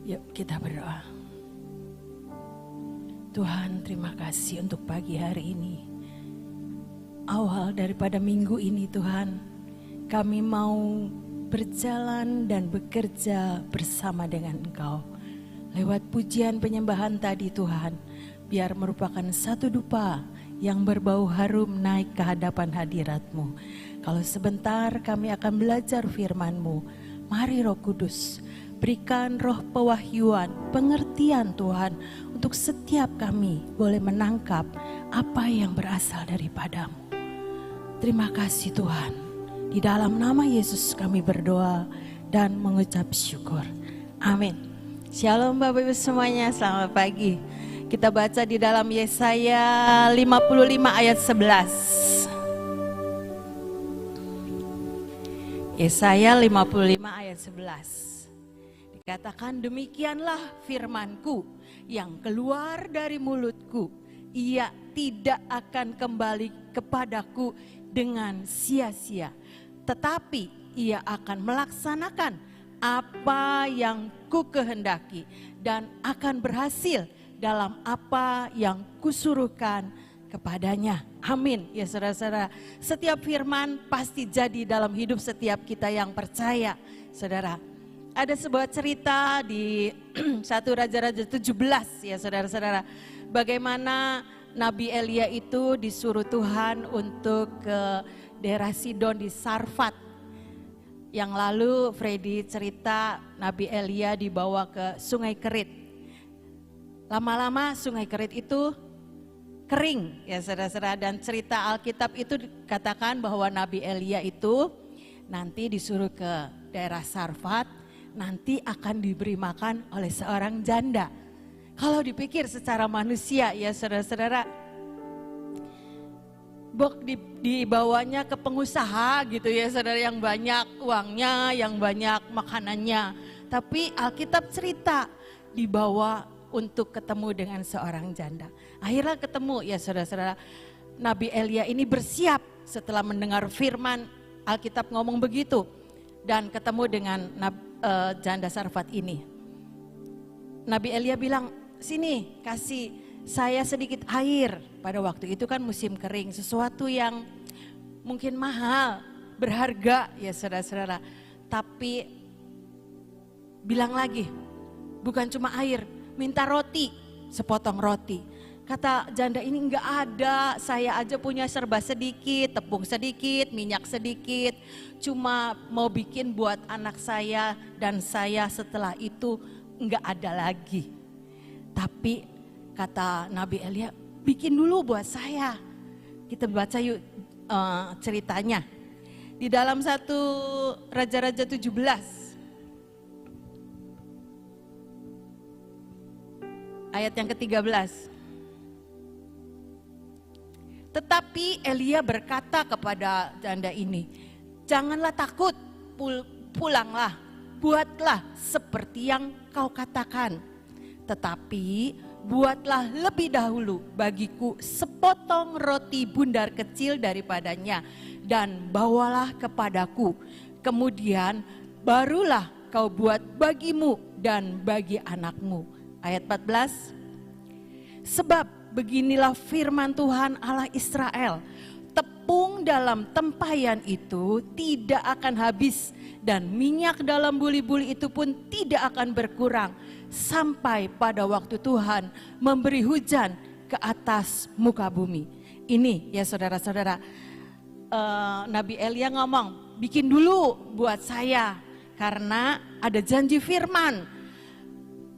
Yuk kita berdoa. Tuhan, terima kasih untuk pagi hari ini. Awal daripada minggu ini Tuhan, kami mau berjalan dan bekerja bersama dengan Engkau. Lewat pujian penyembahan tadi Tuhan, biar merupakan satu dupa yang berbau harum naik ke hadapan hadirat-Mu. Kalau sebentar kami akan belajar firman-Mu, mari Roh Kudus, berikan roh pewahyuan, pengertian Tuhan, untuk setiap kami boleh menangkap apa yang berasal daripadamu. Terima kasih Tuhan, di dalam nama Yesus kami berdoa dan mengucap syukur. Amin. Shalom Bapak Ibu semuanya, selamat pagi. Kita baca di dalam Yesaya 55 ayat 11. Yesaya 55 ayat 11. Dikatakan, demikianlah firmanku yang keluar dari mulutku, ia tidak akan kembali kepadaku dengan sia-sia, tetapi ia akan melaksanakan apa yang ku kehendaki dan akan berhasil dalam apa yang kusuruhkan kepadanya. Amin. Ya saudara-saudara, setiap firman pasti jadi dalam hidup setiap kita yang percaya. Saudara, ada sebuah cerita di 1 Raja-Raja 17 ya saudara-saudara. Bagaimana Nabi Elia itu disuruh Tuhan untuk ke daerah Sidon di Sarfat. Yang lalu Freddy cerita Nabi Elia dibawa ke Sungai Kerit. Lama-lama Sungai Kerit itu kering ya saudara-saudara, dan cerita Alkitab itu dikatakan bahwa Nabi Elia itu nanti disuruh ke daerah Sarfat, nanti akan diberi makan oleh seorang janda. Kalau dipikir secara manusia ya saudara-saudara, dibawanya ke pengusaha gitu ya saudara, yang banyak uangnya, yang banyak makanannya. Tapi Alkitab cerita dibawa untuk ketemu dengan seorang janda. Akhirnya ketemu ya saudara-saudara. Nabi Elia ini bersiap setelah mendengar firman Alkitab ngomong begitu. Dan ketemu dengan janda Sarfat ini. Nabi Elia bilang, sini kasih saya sedikit air. Pada waktu itu kan musim kering, sesuatu yang mungkin mahal, berharga ya saudara-saudara. Tapi bilang lagi, bukan cuma air, minta roti, sepotong roti. Kata janda ini, enggak ada, saya aja punya serba sedikit, tepung sedikit, minyak sedikit. Cuma mau bikin buat anak saya dan saya setelah itu enggak ada lagi. Tapi kata Nabi Elia, bikin dulu buat saya. Kita baca yuk ceritanya. Di dalam 1 Raja-Raja 17. Ayat yang ke-13. Tetapi Elia berkata kepada janda ini, janganlah takut, pulanglah, buatlah seperti yang kau katakan. Tetapi buatlah lebih dahulu bagiku sepotong roti bundar kecil daripadanya dan bawalah kepadaku. Kemudian barulah kau buat bagimu dan bagi anakmu. Ayat 14. Sebab beginilah firman Tuhan Allah Israel, tepung dalam tempayan itu tidak akan habis dan minyak dalam buli-buli itu pun tidak akan berkurang sampai pada waktu Tuhan memberi hujan ke atas muka bumi. Ini ya saudara-saudara, Nabi Elia ngomong, bikin dulu buat saya karena ada janji firman.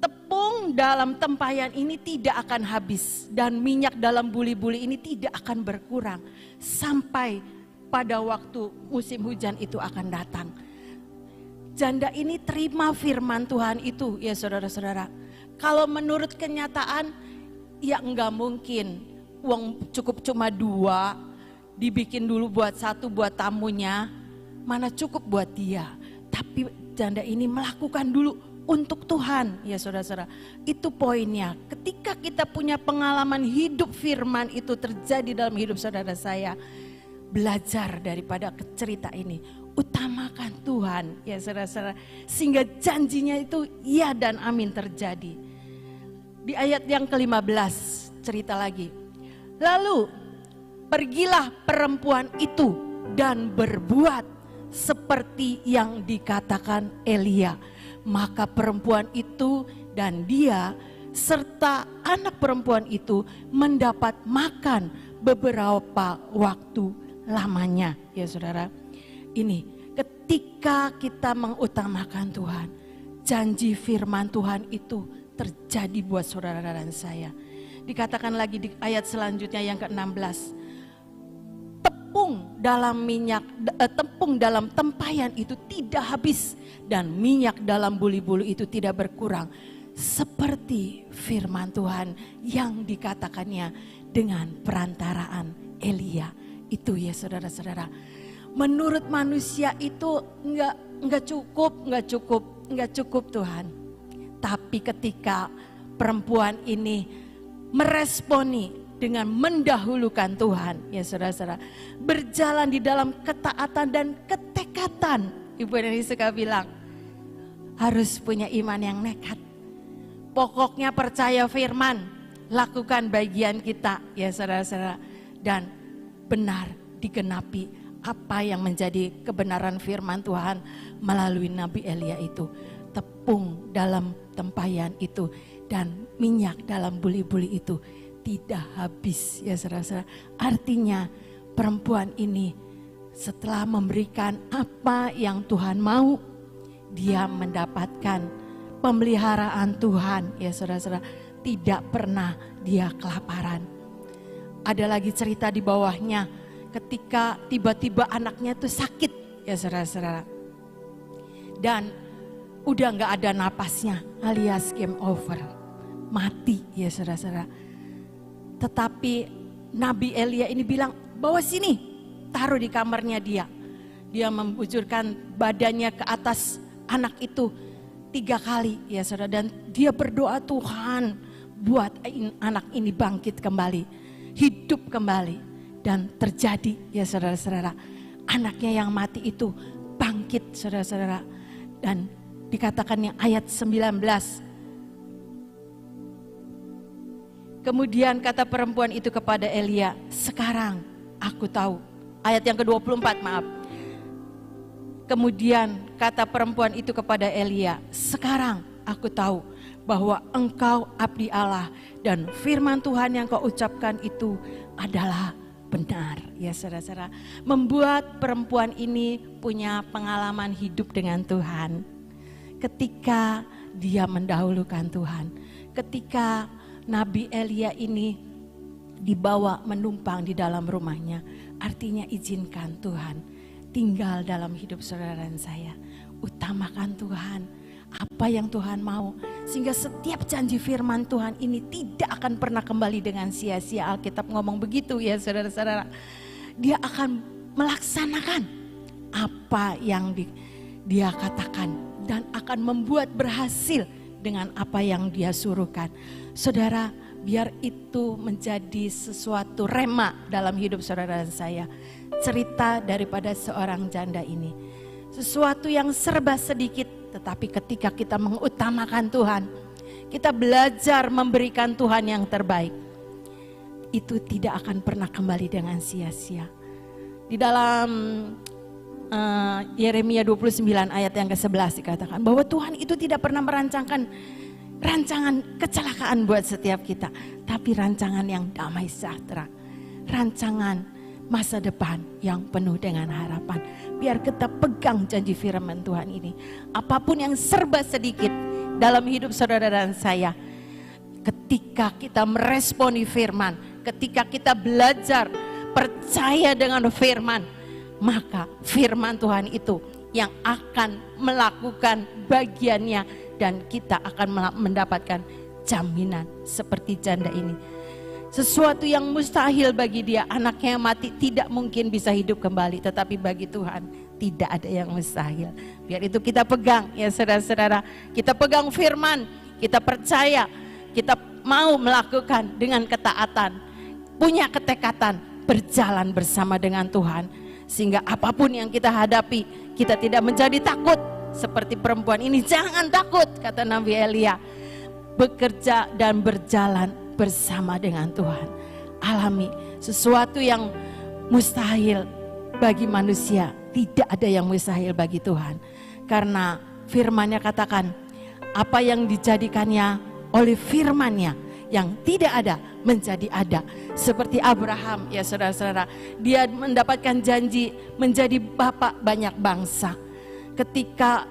Tepung dalam tempayan ini tidak akan habis dan minyak dalam buli-buli ini tidak akan berkurang sampai pada waktu musim hujan itu akan datang. Janda ini terima firman Tuhan itu ya saudara-saudara. Kalau menurut kenyataan ya enggak mungkin, uang cukup cuma 2, dibikin dulu buat 1 buat tamunya, mana cukup buat dia. Tapi janda ini melakukan dulu untuk Tuhan ya saudara-saudara. Itu poinnya. Ketika kita punya pengalaman hidup firman itu terjadi dalam hidup saudara saya, belajar daripada cerita ini utamakan Tuhan, ya saudara-saudara, sehingga janjinya itu ya dan amin terjadi. Di ayat yang ke-15 cerita lagi. Lalu pergilah perempuan itu dan berbuat seperti yang dikatakan Elia. Maka perempuan itu dan dia serta anak perempuan itu mendapat makan beberapa waktu lamanya. Ya saudara, ini ketika kita mengutamakan Tuhan, janji firman Tuhan itu terjadi buat saudara dan saya. Dikatakan lagi di ayat selanjutnya yang ke-16. Tepung dalam tempayan itu tidak habis dan minyak dalam buli-buli itu tidak berkurang. Seperti firman Tuhan yang dikatakannya dengan perantaraan Elia. Itu ya saudara-saudara. Menurut manusia itu enggak cukup Tuhan. Tapi ketika perempuan ini meresponi dengan mendahulukan Tuhan, ya saudara-saudara, berjalan di dalam ketaatan dan ketekatan. Ibu Neni suka bilang, harus punya iman yang nekat. Pokoknya percaya firman, lakukan bagian kita, ya saudara-saudara, dan benar digenapi apa yang menjadi kebenaran firman Tuhan melalui Nabi Elia itu. Tepung dalam tempayan itu dan minyak dalam buli-buli itu tidak habis, ya saudara-saudara. Artinya perempuan ini setelah memberikan apa yang Tuhan mau, dia mendapatkan pemeliharaan Tuhan, ya saudara-saudara. Tidak pernah dia kelaparan. Ada lagi cerita di bawahnya ketika tiba-tiba anaknya itu sakit, ya saudara-saudara. Dan udah gak ada napasnya, alias game over, mati, ya saudara-saudara. Tetapi Nabi Elia ini bilang, bawa sini, taruh di kamarnya dia. Dia membujurkan badannya ke atas anak itu 3 kali, ya saudara. Dan dia berdoa, Tuhan buat anak ini bangkit kembali, hidup kembali. Dan terjadi, ya saudara-saudara, anaknya yang mati itu bangkit, saudara-saudara. Dan dikatakannya ayat 19. Kemudian kata perempuan itu kepada Elia, sekarang aku tahu. Ayat yang ke-24, maaf. Kemudian kata perempuan itu kepada Elia, sekarang aku tahu bahwa engkau abdi Allah dan firman Tuhan yang kau ucapkan itu adalah benar. Ya saudara-saudara, membuat perempuan ini punya pengalaman hidup dengan Tuhan. Ketika dia mendahulukan Tuhan, ketika Nabi Elia ini dibawa menumpang di dalam rumahnya, artinya izinkan Tuhan tinggal dalam hidup saudara dan saya. Utamakan Tuhan, apa yang Tuhan mau, sehingga setiap janji firman Tuhan ini tidak akan pernah kembali dengan sia-sia. Alkitab ngomong begitu, ya saudara-saudara. Dia akan melaksanakan apa yang dia katakan dan akan membuat berhasil dengan apa yang dia suruhkan. Saudara, biar itu menjadi sesuatu rema dalam hidup saudara dan saya. Cerita daripada seorang janda ini, sesuatu yang serba sedikit, tetapi ketika kita mengutamakan Tuhan, kita belajar memberikan Tuhan yang terbaik, itu tidak akan pernah kembali dengan sia-sia. Di dalam Yeremia 29 ayat yang ke-11 dikatakan bahwa Tuhan itu tidak pernah merancangkan rancangan kecelakaan buat setiap kita, tapi rancangan yang damai sejahtera, rancangan masa depan yang penuh dengan harapan. Biar kita pegang janji firman Tuhan ini. Apapun yang serba sedikit dalam hidup saudara dan saya, ketika kita meresponi firman, ketika kita belajar percaya dengan firman, maka firman Tuhan itu yang akan melakukan bagiannya dan kita akan mendapatkan jaminan seperti janda ini. Sesuatu yang mustahil bagi dia, anaknya yang mati tidak mungkin bisa hidup kembali, tetapi bagi Tuhan tidak ada yang mustahil. Biar itu kita pegang, ya saudara-saudara, kita pegang firman, kita percaya, kita mau melakukan dengan ketaatan, punya ketekatan, berjalan bersama dengan Tuhan, Sehingga apapun yang kita hadapi, kita tidak menjadi takut. Seperti perempuan ini, jangan takut, kata Nabi Elia. Bekerja dan berjalan bersama dengan Tuhan. Alami sesuatu yang mustahil bagi manusia, tidak ada yang mustahil bagi Tuhan. Karena firman-Nya katakan, apa yang dijadikannya oleh firman-Nya yang tidak ada menjadi ada. Seperti Abraham, ya saudara-saudara, dia mendapatkan janji menjadi bapak banyak bangsa. Ketika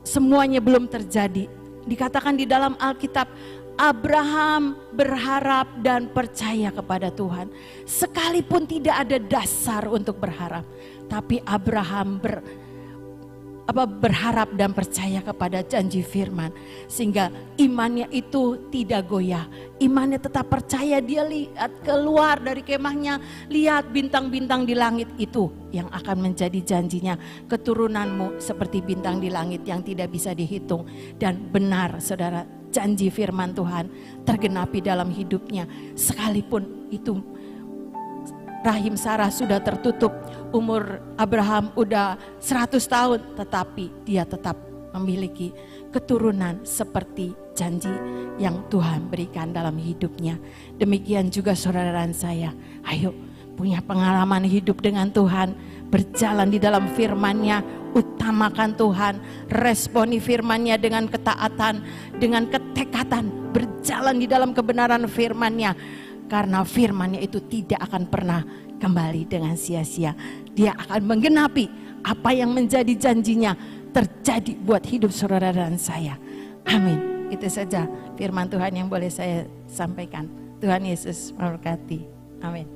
semuanya belum terjadi, dikatakan di dalam Alkitab, Abraham berharap dan percaya kepada Tuhan. Sekalipun tidak ada dasar untuk berharap, tapi Abraham berharap dan percaya kepada janji firman, sehingga imannya itu tidak goyah. Imannya tetap percaya. Dia lihat keluar dari kemahnya, lihat bintang-bintang di langit, itu yang akan menjadi janjinya. Keturunanmu seperti bintang di langit yang tidak bisa dihitung. Dan benar saudara, janji firman Tuhan tergenapi dalam hidupnya. Sekalipun itu rahim Sarah sudah tertutup, umur Abraham udah 100 tahun, tetapi dia tetap memiliki keturunan seperti janji yang Tuhan berikan dalam hidupnya. Demikian juga saudara dan saya, ayo punya pengalaman hidup dengan Tuhan, berjalan di dalam firman-Nya, utamakan Tuhan, responi firman-Nya dengan ketaatan, dengan ketekatan, berjalan di dalam kebenaran firman-Nya. Karena firman-Nya itu tidak akan pernah kembali dengan sia-sia. Dia akan menggenapi apa yang menjadi janjinya terjadi buat hidup saudara dan saya. Amin. Itu saja firman Tuhan yang boleh saya sampaikan. Tuhan Yesus memberkati. Amin.